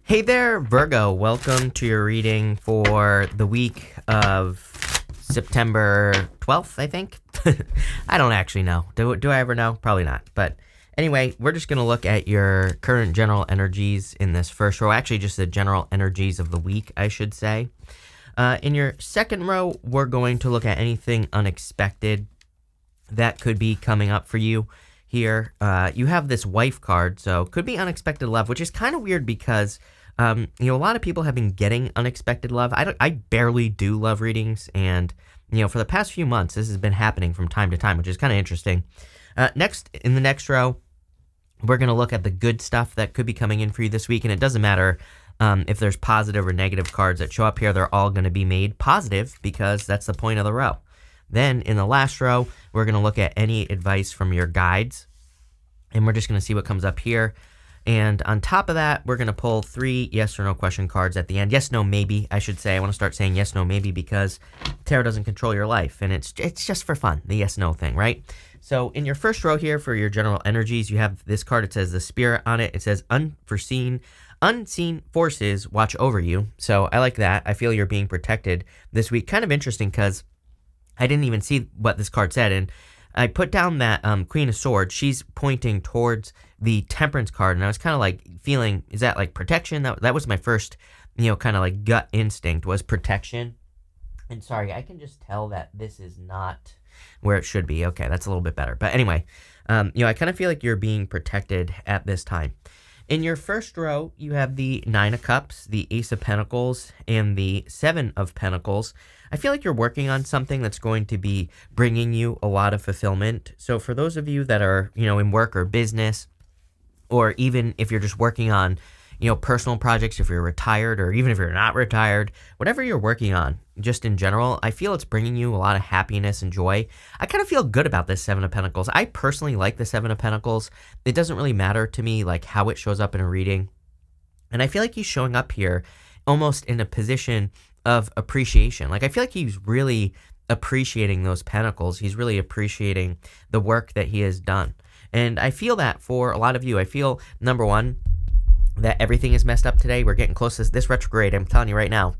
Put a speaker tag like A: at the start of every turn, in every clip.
A: Hey there, Virgo. Welcome to your reading for the week of September 12th, I think. I don't actually know. Do I ever know? Probably not. But anyway, we're just going to look at your current general energies in this first row. Actually, just the general energies of the week, I should say. In your second row, we're going to look at anything unexpected that could be coming up for you here. You have this wife card, so could be unexpected love, which is kind of weird because a lot of people have been getting unexpected love. I barely do love readings, and for the past few months, this has been happening from time to time, which is kind of interesting. Next, in the next row, we're going to look at the good stuff that could be coming in for you this week, and it doesn't matter if there's positive or negative cards that show up here. They're all going to be made positive because that's the point of the row. Then, in the last row, we're going to look at any advice from your guides, and we're just going to see what comes up here. And on top of that, we're going to pull 3 yes or no question cards at the end. Yes, no, maybe, I should say. I want to start saying yes, no, maybe because tarot doesn't control your life, and it's just for fun, the yes, no thing, right? So in your first row here for your general energies, you have this card. It says the Spirit on it. It says unseen forces watch over you. So I like that. I feel you're being protected this week. Kind of interesting because I didn't even see what this card said, and I put down that Queen of Swords. She's pointing towards the Temperance card, and I was kind of like feeling, is that like protection? That was my first, kind of like gut instinct was protection. And sorry, I can just tell that this is not where it should be. Okay, that's a little bit better. But anyway, I kind of feel like you're being protected at this time. In your first row, you have the 9 of Cups, the Ace of Pentacles, and the 7 of Pentacles. I feel like you're working on something that's going to be bringing you a lot of fulfillment. So for those of you that are, in work or business, or even if you're just working on, personal projects, if you're retired or even if you're not retired, whatever you're working on, just in general, I feel it's bringing you a lot of happiness and joy. I kind of feel good about this 7 of Pentacles. I personally like the 7 of Pentacles. It doesn't really matter to me like how it shows up in a reading. And I feel like he's showing up here almost in a position of appreciation. Like I feel like he's really appreciating those pentacles. He's really appreciating the work that he has done. And I feel that for a lot of you. I feel, number one, that everything is messed up today. We're getting close to this retrograde. I'm telling you right now.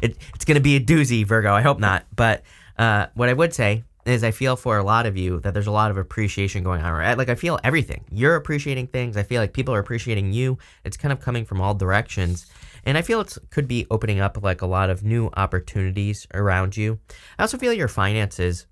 A: It's going to be a doozy, Virgo. I hope not. But what I would say is I feel for a lot of you that there's a lot of appreciation going on. Right? Like I feel everything. You're appreciating things. I feel like people are appreciating you. It's kind of coming from all directions. And I feel it could be opening up like a lot of new opportunities around you. I also feel your finances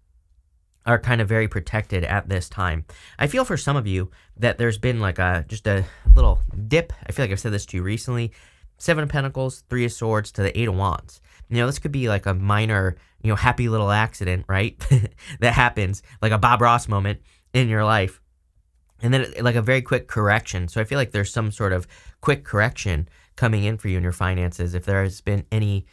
A: are kind of very protected at this time. I feel for some of you that there's been like just a little dip. I feel like I've said this to you recently. 7 of Pentacles, 3 of Swords to the 8 of Wands. This could be like a minor, happy little accident, right? that happens, like a Bob Ross moment in your life. And then like a very quick correction. So I feel like there's some sort of quick correction coming in for you in your finances if there has been any,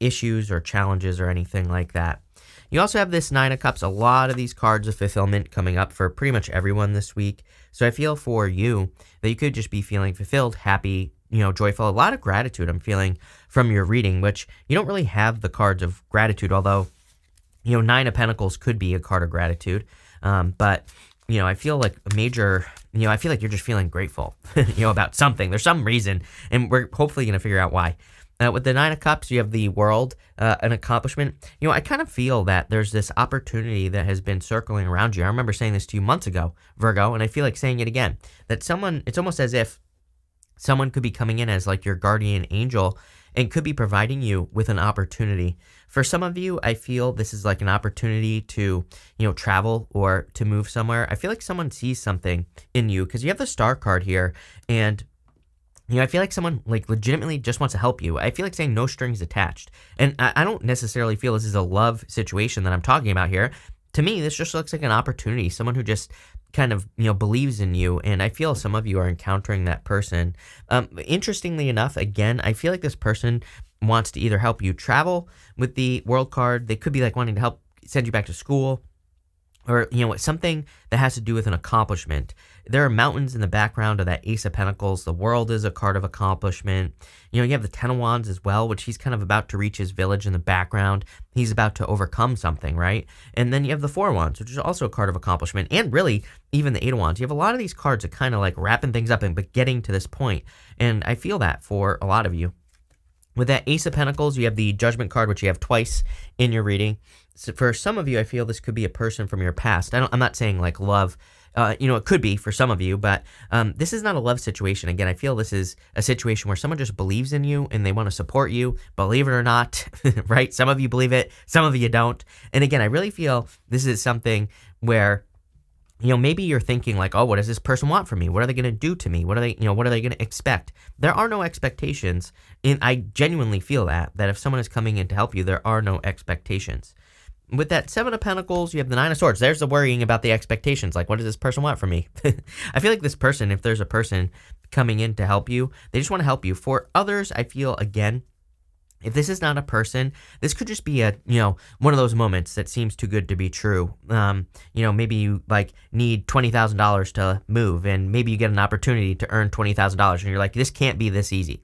A: issues or challenges or anything like that. You also have this 9 of Cups, a lot of these cards of fulfillment coming up for pretty much everyone this week. So I feel for you that you could just be feeling fulfilled, happy, joyful, a lot of gratitude I'm feeling from your reading, which you don't really have the cards of gratitude, although, 9 of Pentacles could be a card of gratitude. But, I feel like a major, I feel like you're just feeling grateful, about something. There's some reason, and we're hopefully going to figure out why. With the 9 of Cups, you have the World, an accomplishment. I kind of feel that there's this opportunity that has been circling around you. I remember saying this to you months ago, Virgo, and I feel like saying it again. That it's almost as if someone could be coming in as like your guardian angel and could be providing you with an opportunity. For some of you, I feel this is like an opportunity to, travel or to move somewhere. I feel like someone sees something in you because you have the Star card here, and I feel like someone like legitimately just wants to help you. I feel like saying no strings attached. And I don't necessarily feel this is a love situation that I'm talking about here. To me, this just looks like an opportunity. Someone who just kind of, believes in you. And I feel some of you are encountering that person. Interestingly enough, again, I feel like this person wants to either help you travel with the World card. They could be like wanting to help send you back to school, or something that has to do with an accomplishment. there are mountains in the background of that Ace of Pentacles. The World is a card of accomplishment. You have the Ten of Wands as well, which he's kind of about to reach his village in the background. He's about to overcome something, right? And then you have the Four of Wands, which is also a card of accomplishment. And really, even the Eight of Wands. You have a lot of these cards that kind of like wrapping things up but getting to this point. And I feel that for a lot of you. With that Ace of Pentacles, you have the Judgment card, which you have twice in your reading. So for some of you, I feel this could be a person from your past. I'm not saying like love. It could be for some of you, but this is not a love situation. Again, I feel this is a situation where someone just believes in you and they want to support you, believe it or not, right? Some of you believe it, some of you don't. And again, I really feel this is something where, maybe you're thinking like, oh, what does this person want from me? What are they going to do to me? What are they going to expect? There are no expectations. And I genuinely feel that if someone is coming in to help you, there are no expectations. With that Seven of Pentacles, you have the Nine of Swords. There's the worrying about the expectations. Like, what does this person want from me? I feel like this person, if there's a person coming in to help you, they just want to help you. For others, I feel, again, if this is not a person, this could just be one of those moments that seems too good to be true. Maybe you like need $20,000 to move, and maybe you get an opportunity to earn $20,000, and you're like, this can't be this easy.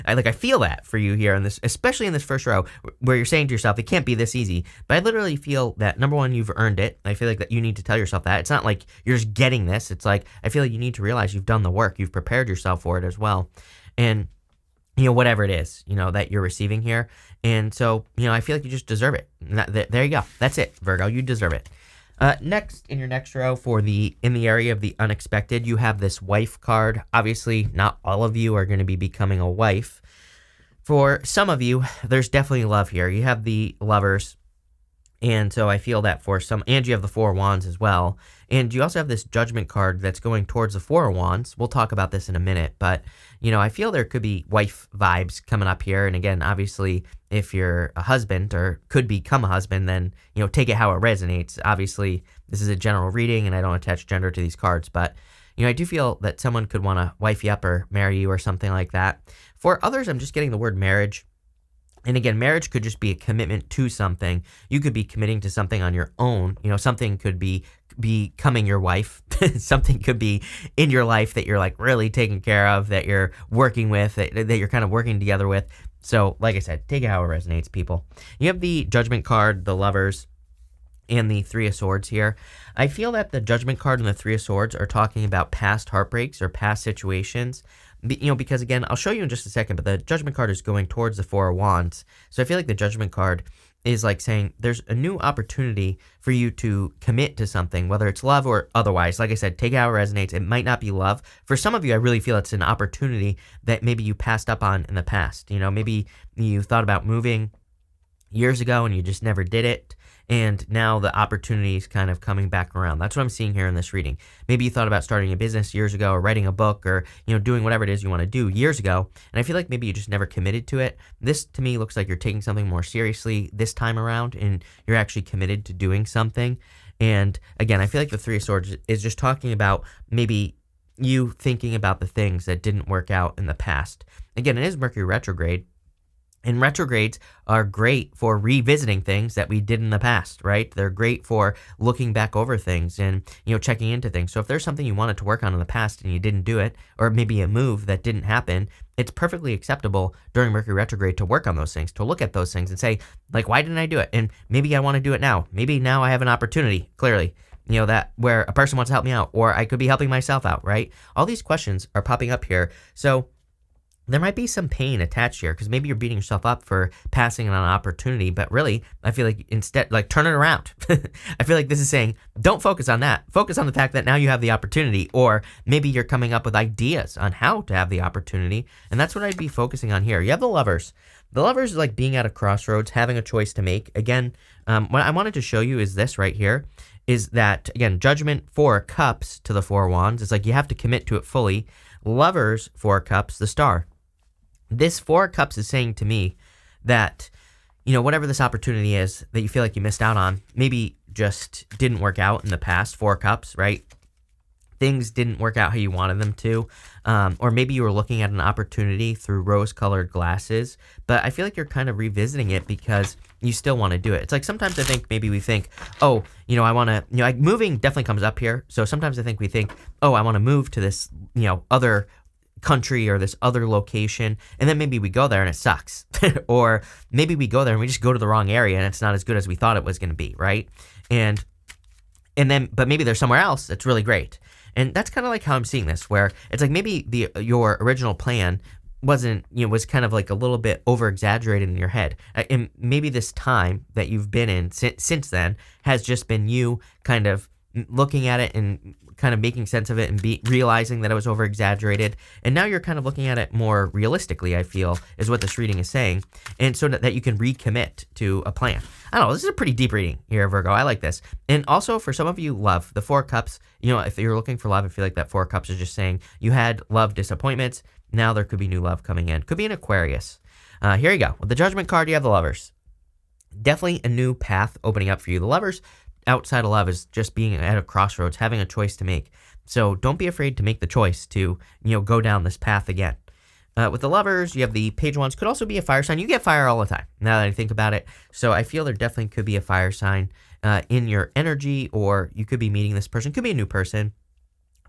A: I feel that for you here in this, especially in this first row, where you're saying to yourself, it can't be this easy. But I literally feel that number one, you've earned it. I feel like that you need to tell yourself that. It's not like you're just getting this. It's like I feel like you need to realize you've done the work, you've prepared yourself for it as well, and whatever it is, that you're receiving here. And so, I feel like you just deserve it. There you go. That's it, Virgo. You deserve it. Next, in your next row, in the area of the unexpected, you have this wife card. Obviously, not all of you are going to be becoming a wife. For some of you, there's definitely love here. You have the Lovers. And so I feel that for some, and you have the Four of Wands as well. And you also have this Judgment card that's going towards the Four of Wands. We'll talk about this in a minute, but, I feel there could be wife vibes coming up here. And again, obviously, if you're a husband or could become a husband, then, take it how it resonates. Obviously, this is a general reading and I don't attach gender to these cards, but, I do feel that someone could want to wife you up or marry you or something like that. For others, I'm just getting the word marriage. And again, marriage could just be a commitment to something. You could be committing to something on your own. Something could be becoming your wife. Something could be in your life that you're like really taking care of, that you're working with, that you're kind of working together with. So, like I said, take it how it resonates, people. You have the Judgment card, the Lovers, and the Three of Swords here. I feel that the Judgment card and the Three of Swords are talking about past heartbreaks or past situations. Because again, I'll show you in just a second, but the Judgment card is going towards the Four of Wands. So I feel like the Judgment card is like saying there's a new opportunity for you to commit to something, whether it's love or otherwise. Like I said, take it how it resonates. It might not be love. For some of you, I really feel it's an opportunity that maybe you passed up on in the past. Maybe you thought about moving years ago and you just never did it. And now the opportunity is kind of coming back around. That's what I'm seeing here in this reading. Maybe you thought about starting a business years ago or writing a book or, doing whatever it is you want to do years ago. And I feel like maybe you just never committed to it. This, to me, looks like you're taking something more seriously this time around and you're actually committed to doing something. And again, I feel like the Three of Swords is just talking about maybe you thinking about the things that didn't work out in the past. Again, it is Mercury retrograde. And retrogrades are great for revisiting things that we did in the past, right? They're great for looking back over things and, checking into things. So if there's something you wanted to work on in the past and you didn't do it, or maybe a move that didn't happen, it's perfectly acceptable during Mercury retrograde to work on those things, to look at those things and say, like, why didn't I do it? And maybe I want to do it now. Maybe now I have an opportunity, clearly, that where a person wants to help me out, or I could be helping myself out, right? All these questions are popping up here. So there might be some pain attached here because maybe you're beating yourself up for passing on an opportunity, but really, I feel like instead, like, turn it around. I feel like this is saying, don't focus on that. Focus on the fact that now you have the opportunity, or maybe you're coming up with ideas on how to have the opportunity, and that's what I'd be focusing on here. You have the Lovers. The Lovers is like being at a crossroads, having a choice to make. Again, what I wanted to show you is this right here, is that, again, Judgment, Four of Cups to the Four of Wands. It's like you have to commit to it fully. Lovers, Four of Cups, the Star. This Four of Cups is saying to me that, whatever this opportunity is that you feel like you missed out on, maybe just didn't work out in the past. Four of Cups, right? things didn't work out how you wanted them to, or maybe you were looking at an opportunity through rose-colored glasses, but I feel like you're kind of revisiting it because you still want to do it. It's like sometimes I think maybe we think, oh, I want to, like moving definitely comes up here. So sometimes I think we think, oh, I want to move to this, other country or this other location, and then maybe we go there and it sucks. Or maybe we go there and we just go to the wrong area and it's not as good as we thought it was going to be, right? And then, but maybe there's somewhere else that's really great. And that's kind of like how I'm seeing this, where it's like maybe your original plan wasn't, was kind of like a little bit over exaggerated in your head. And maybe this time that you've been in since then has just been you kind of looking at it and kind of making sense of it and realizing that it was over exaggerated. And now you're kind of looking at it more realistically, I feel, is what this reading is saying. And so that you can recommit to a plan. I don't know, this is a pretty deep reading here, Virgo. I like this. And also for some of you, love, the Four Cups, if you're looking for love, I feel like that Four Cups is just saying you had love disappointments. Now there could be new love coming in. Could be an Aquarius. Here you go. With the Judgment card, you have the Lovers. Definitely a new path opening up for you. The Lovers outside of love is just being at a crossroads, having a choice to make. So don't be afraid to make the choice to, go down this path again. With the Lovers, you have the Page of Wands. Could also be a fire sign. You get fire all the time, now that I think about it. So I feel there definitely could be a fire sign in your energy, or you could be meeting this person. Could be a new person.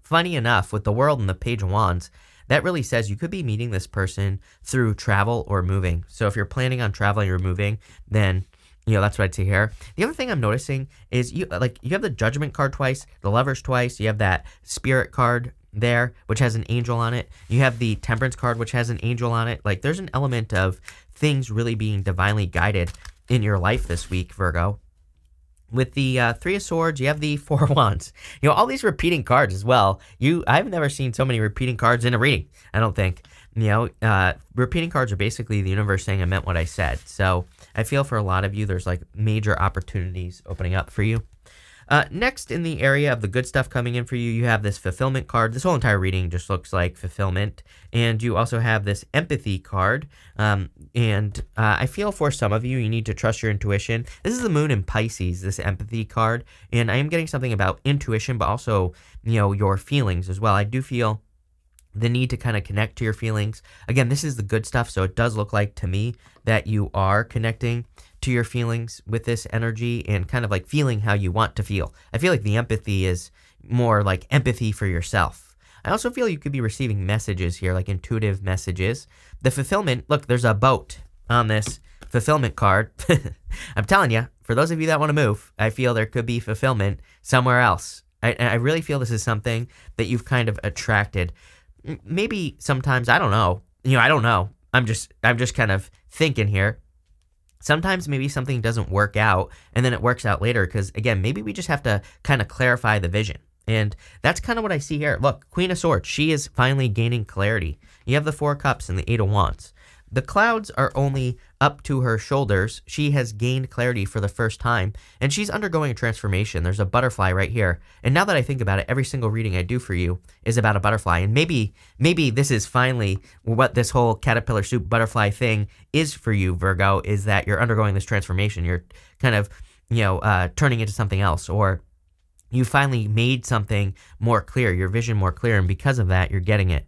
A: Funny enough, with the World and the Page of Wands, that really says you could be meeting this person through travel or moving. So if you're planning on traveling or moving, then that's what I'd say here. The other thing I'm noticing is you have the Judgment card twice, the Lovers twice. You have that Spirit card there, which has an angel on it. You have the Temperance card, which has an angel on it. Like, there's an element of things really being divinely guided in your life this week, Virgo. With the Three of Swords, you have the Four of Wands. All these repeating cards as well. I've never seen so many repeating cards in a reading, I don't think. Repeating cards are basically the universe saying I meant what I said. So I feel for a lot of you, there's like major opportunities opening up for you. Next, in the area of the good stuff coming in for you, you have this Fulfillment card. This whole entire reading just looks like fulfillment. And you also have this Empathy card. I feel for some of you, you need to trust your intuition. This is the Moon in Pisces, this Empathy card. And I am getting something about intuition, but also, your feelings as well. I do feel the need to kind of connect to your feelings. Again, this is the good stuff, so it does look like to me that you are connecting to your feelings with this energy and kind of like feeling how you want to feel. I feel like the empathy is more like empathy for yourself. I also feel you could be receiving messages here, like intuitive messages. The fulfillment, look, there's a boat on this fulfillment card. I'm telling you, for those of you that want to move, I feel there could be fulfillment somewhere else. I really feel this is something that you've kind of attracted. Maybe sometimes, I don't know. I don't know. I'm just kind of thinking here. Sometimes maybe something doesn't work out and then it works out later because, again, maybe we just have to kind of clarify the vision. And that's kind of what I see here. Look, Queen of Swords, she is finally gaining clarity. You have the Four Cups and the Eight of Wands. The clouds are only up to her shoulders. She has gained clarity for the first time, and she's undergoing a transformation. There's a butterfly right here. And now that I think about it, every single reading I do for you is about a butterfly. And maybe this is finally what this whole caterpillar soup butterfly thing is for you, Virgo, is that you're undergoing this transformation. You're kind of, turning into something else, or you finally made something more clear, your vision more clear, and because of that, you're getting it.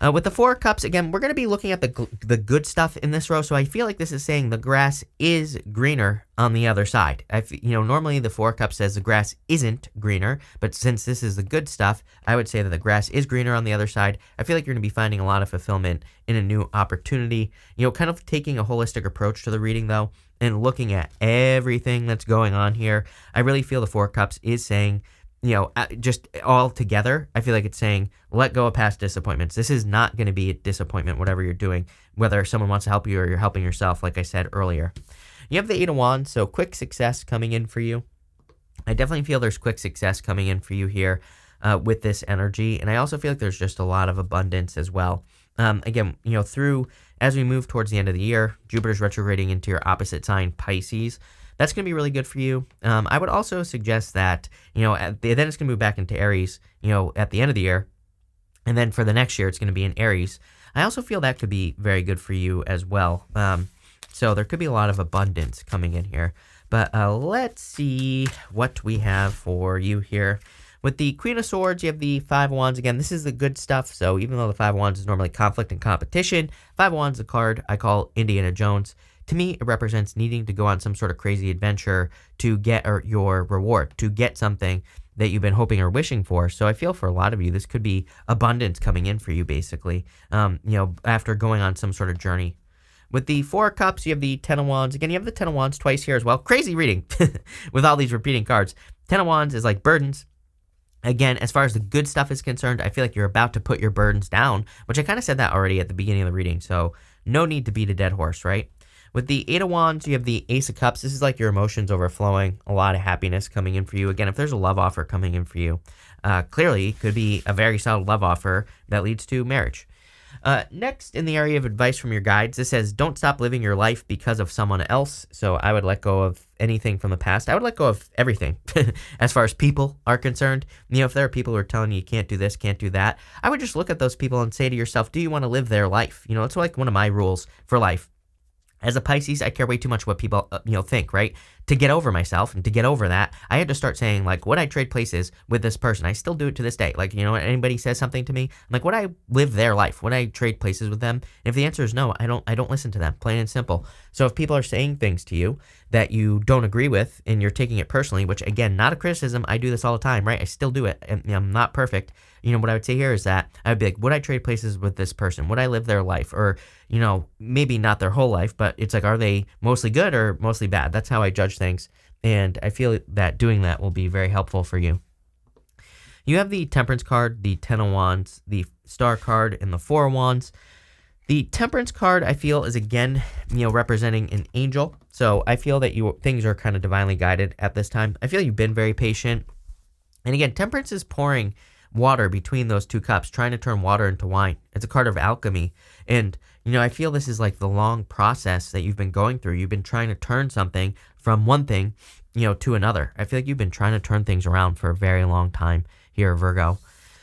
A: With the Four Cups, again, we're going to be looking at the good stuff in this row, so I feel like this is saying the grass is greener on the other side. Normally the Four Cups says the grass isn't greener, but since this is the good stuff, I would say that the grass is greener on the other side. I feel like you're going to be finding a lot of fulfillment in a new opportunity. Kind of taking a holistic approach to the reading, though, and looking at everything that's going on here. I really feel the Four Cups is saying, just all together, I feel like it's saying, let go of past disappointments. This is not going to be a disappointment, whatever you're doing, whether someone wants to help you or you're helping yourself, like I said earlier. You have the Eight of Wands, so quick success coming in for you. I definitely feel there's quick success coming in for you here with this energy, and I also feel like there's just a lot of abundance as well. Again, as we move towards the end of the year, Jupiter's retrograding into your opposite sign, Pisces. That's going to be really good for you. I would also suggest that, then it's going to move back into Aries, at the end of the year. And then for the next year, it's going to be in Aries. I also feel that could be very good for you as well. So there could be a lot of abundance coming in here. But let's see what we have for you here. With the Queen of Swords, you have the Five of Wands. Again, this is the good stuff. So even though the Five of Wands is normally conflict and competition, Five of Wands is a card I call Indiana Jones. To me, it represents needing to go on some sort of crazy adventure to get your reward, to get something that you've been hoping or wishing for. So I feel for a lot of you, this could be abundance coming in for you, basically, after going on some sort of journey. With the Four of Cups, you have the Ten of Wands. Again, you have the Ten of Wands twice here as well. Crazy reading with all these repeating cards. Ten of Wands is like burdens. Again, as far as the good stuff is concerned, I feel like you're about to put your burdens down, which I kind of said that already at the beginning of the reading. So no need to beat a dead horse, right? With the Eight of Wands, you have the Ace of Cups. This is like your emotions overflowing, a lot of happiness coming in for you. Again, if there's a love offer coming in for you, clearly could be a very solid love offer that leads to marriage. Next, in the area of advice from your guides, this says, don't stop living your life because of someone else. So I would let go of anything from the past. I would let go of everything as far as people are concerned. If there are people who are telling you can't do this, can't do that, I would just look at those people and say to yourself, do you want to live their life? It's like one of my rules for life. As a Pisces, I care way too much what people, think, right? To get over myself and to get over that, I had to start saying, like, would I trade places with this person? I still do it to this day. Like, when anybody says something to me, I'm like, would I live their life? Would I trade places with them? And if the answer is no, I don't listen to them, plain and simple. So if people are saying things to you that you don't agree with and you're taking it personally, which, again, not a criticism. I do this all the time, right? I still do it. And I'm not perfect. What I would say here is that I would be like, would I trade places with this person? Would I live their life? Or, maybe not their whole life, but it's like, are they mostly good or mostly bad? That's how I judge things. And I feel that doing that will be very helpful for you. You have the Temperance card, the Ten of Wands, the Star card, and the Four of Wands. The Temperance card, I feel, is again, representing an angel. So I feel that things are kind of divinely guided at this time. I feel you've been very patient. And again, Temperance is pouring water between those two cups, trying to turn water into wine. It's a card of alchemy. And, I feel this is like the long process that you've been going through. You've been trying to turn something from one thing, to another. I feel like you've been trying to turn things around for a very long time here, Virgo.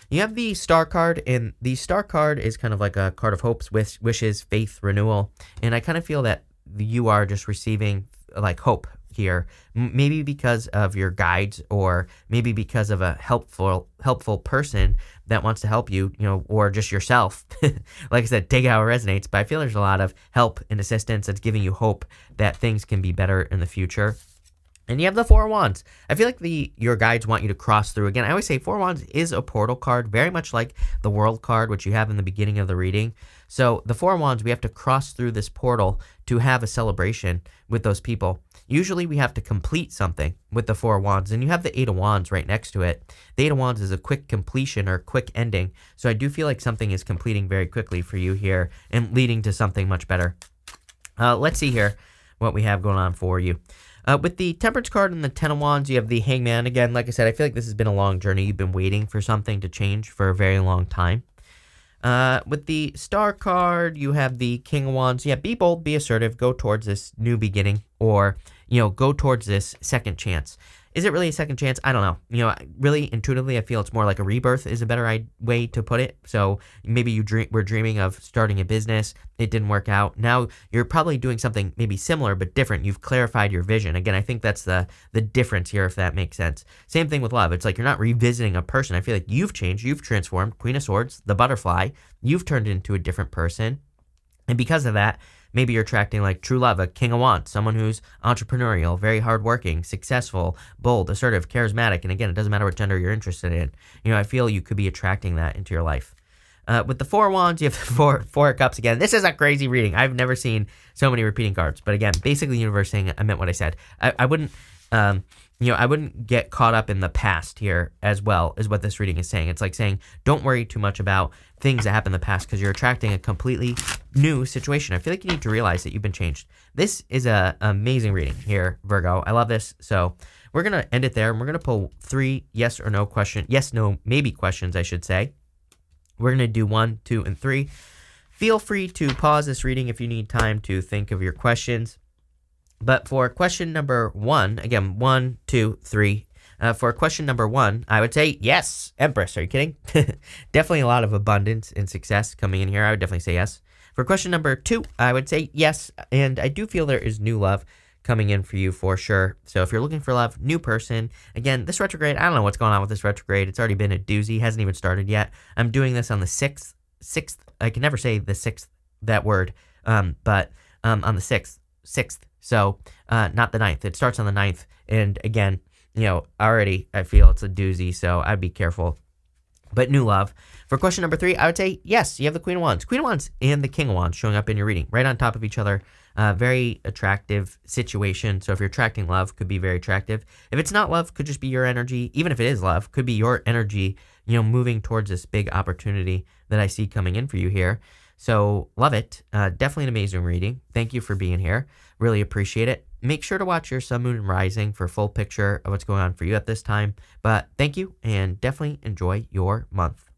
A: You have the Star card, and the Star card is kind of like a card of hopes, wishes, faith, renewal. And I kind of feel that you are just receiving like hope here, maybe because of your guides, or maybe because of a helpful person that wants to help you, or just yourself. Like I said, take it how it resonates, but I feel there's a lot of help and assistance that's giving you hope that things can be better in the future. And you have the Four of Wands. I feel like your guides want you to cross through. Again, I always say Four of Wands is a portal card, very much like the World card, which you have in the beginning of the reading. So the Four of Wands, we have to cross through this portal to have a celebration with those people. Usually we have to complete something with the Four of Wands, and you have the Eight of Wands right next to it. The Eight of Wands is a quick completion or quick ending. So I do feel like something is completing very quickly for you here and leading to something much better. Let's see here what we have going on for you. With the Temperance card and the Ten of Wands, you have the Hangman. Again, like I said, I feel like this has been a long journey. You've been waiting for something to change for a very long time. With the Star card, you have the King of Wands. Yeah, be bold, be assertive, go towards this new beginning, or, go towards this second chance. Is it really a second chance? I don't know. Really intuitively, I feel it's more like a rebirth is a better way to put it. So maybe you were dreaming of starting a business. It didn't work out. Now you're probably doing something maybe similar but different. You've clarified your vision. Again, I think that's the difference here, if that makes sense. Same thing with love. It's like you're not revisiting a person. I feel like you've changed. You've transformed. Queen of Swords, the butterfly. You've turned into a different person. And because of that, maybe you're attracting like true love, a King of Wands, someone who's entrepreneurial, very hardworking, successful, bold, assertive, charismatic. And again, it doesn't matter what gender you're interested in. I feel you could be attracting that into your life. With the Four of Wands, you have the Four of Cups again. This is a crazy reading. I've never seen so many repeating cards. But again, basically the universe saying I meant what I said. I wouldn't I wouldn't get caught up in the past here as well, is what this reading is saying. It's like saying, don't worry too much about things that happened in the past because you're attracting a completely new situation. I feel like you need to realize that you've been changed. This is an amazing reading here, Virgo. I love this. So we're going to end it there, and we're going to pull 3 yes or no question, yes, no, maybe questions, I should say. We're going to do 1, 2, and 3. Feel free to pause this reading if you need time to think of your questions. But for question number 1, again, 1, 2, 3. For question number 1, I would say yes, Empress. Are you kidding? Definitely a lot of abundance and success coming in here. I would definitely say yes. For question number 2, I would say yes, and I do feel there is new love coming in for you for sure. So if you're looking for love, new person. Again, this retrograde, I don't know what's going on with this retrograde. It's already been a doozy. Hasn't even started yet. I'm doing this on the 6th. I can never say the 6th, that word, but on the 6th. So not the 9th. It starts on the 9th. And again, already I feel it's a doozy. So I'd be careful. But new love. For question number 3, I would say, yes, you have the Queen of Wands. Queen of Wands and the King of Wands showing up in your reading right on top of each other. Very attractive situation. So if you're attracting love, could be very attractive. If it's not love, could just be your energy. Even if it is love, could be your energy, moving towards this big opportunity that I see coming in for you here. So love it. Definitely an amazing reading. Thank you for being here. Really appreciate it. Make sure to watch your sun, moon, and rising for a full picture of what's going on for you at this time. But thank you, and definitely enjoy your month.